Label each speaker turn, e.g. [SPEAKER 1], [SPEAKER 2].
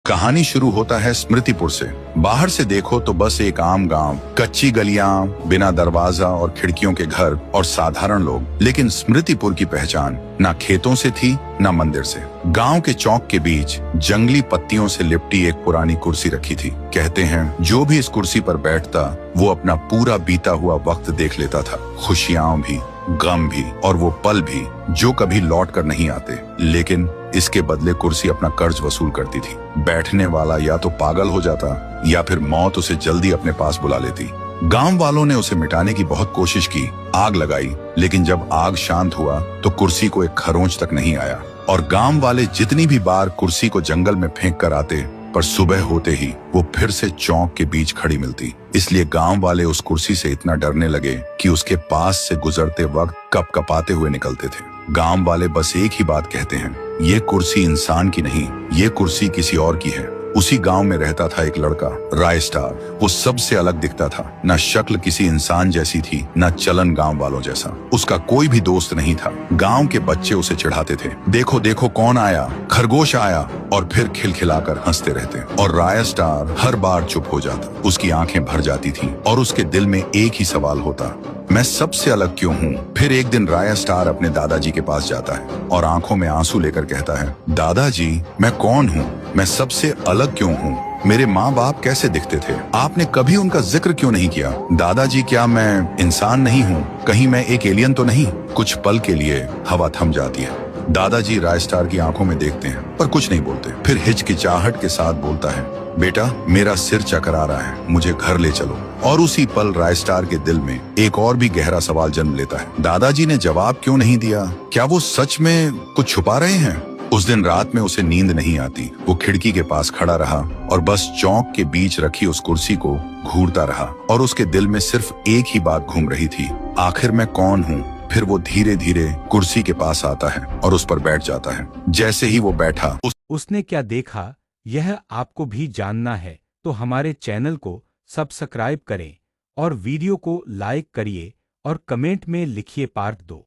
[SPEAKER 1] कहानी शुरू होता है स्मृतिपुर से। बाहर से देखो तो बस एक आम गांव, कच्ची गलियां, बिना दरवाजा और खिड़कियों के घर और साधारण लोग। लेकिन स्मृतिपुर की पहचान ना खेतों से थी ना मंदिर से। गांव के चौक के बीच जंगली पत्तियों से लिपटी एक पुरानी कुर्सी रखी थी। कहते हैं जो भी इस कुर्सी पर बैठता वो अपना पूरा बीता हुआ वक्त देख लेता था, खुशियां भी, गम भी और वो पल भी जो कभी लौट कर नहीं आते। लेकिन इसके बदले कुर्सी अपना कर्ज वसूल करती थी। बैठने वाला या तो पागल हो जाता या फिर मौत उसे जल्दी अपने पास बुला लेती। गांव वालों ने उसे मिटाने की बहुत कोशिश की, आग लगाई, लेकिन जब आग शांत हुआ तो कुर्सी को एक खरोंच तक नहीं आया। और गांव वाले जितनी भी बार कुर्सी को जंगल में फेंक कर आते, पर सुबह होते ही वो फिर से चौक के बीच खड़ी मिलती। इसलिए गांव वाले उस कुर्सी से इतना डरने लगे कि उसके पास से गुजरते वक्त कपकपाते हुए निकलते थे। गांव वाले बस एक ही बात कहते हैं, ये कुर्सी इंसान की नहीं, ये कुर्सी किसी और की है। उसी गांव में रहता था एक लड़का, राय स्टार। वो सबसे अलग दिखता था, ना शक्ल किसी इंसान जैसी थी, ना चलन गांव वालों जैसा। उसका कोई भी दोस्त नहीं था। गांव के बच्चे उसे चिढ़ाते थे, देखो देखो कौन आया, खरगोश आया, और फिर खिलखिलाकर हंसते रहते। और राय स्टार हर बार चुप हो जाता। उसकी आंखें भर जाती थीं और उसके दिल में एक ही सवाल होता, मैं सबसे अलग क्यों हूँ। फिर एक दिन राय स्टार अपने दादाजी के पास जाता है और आंखों में आंसू लेकर कहता है, दादाजी मैं कौन हूँ, मैं सबसे अलग क्यों हूँ, मेरे माँ बाप कैसे दिखते थे, आपने कभी उनका जिक्र क्यों नहीं किया। दादाजी क्या मैं इंसान नहीं हूँ, कहीं मैं एक एलियन तो नहीं। कुछ पल के लिए हवा थम जाती है। दादाजी राय स्टार की आंखों में देखते हैं पर कुछ नहीं बोलते। फिर हिचकिचाहट के साथ बोलता है, बेटा मेरा सिर चकरा रहा है, मुझे घर ले चलो। और उसी पल राय स्टार के दिल में एक और भी गहरा सवाल जन्म लेता है, दादाजी ने जवाब क्यों नहीं दिया, क्या वो सच में कुछ छुपा रहे हैं। उस दिन रात में उसे नींद नहीं आती। वो खिड़की के पास खड़ा रहा और बस चौक के बीच रखी उस कुर्सी को घूरता रहा। और उसके दिल में सिर्फ एक ही बात घूम रही थी, आखिर मैं कौन हूँ। फिर वो धीरे धीरे कुर्सी के पास आता है और उस पर बैठ जाता है। जैसे ही वो बैठा,
[SPEAKER 2] उसने क्या देखा यह आपको भी जानना है तो हमारे चैनल को सब्सक्राइब करें और वीडियो को लाइक करिए और कमेंट में लिखिए पार्ट 2।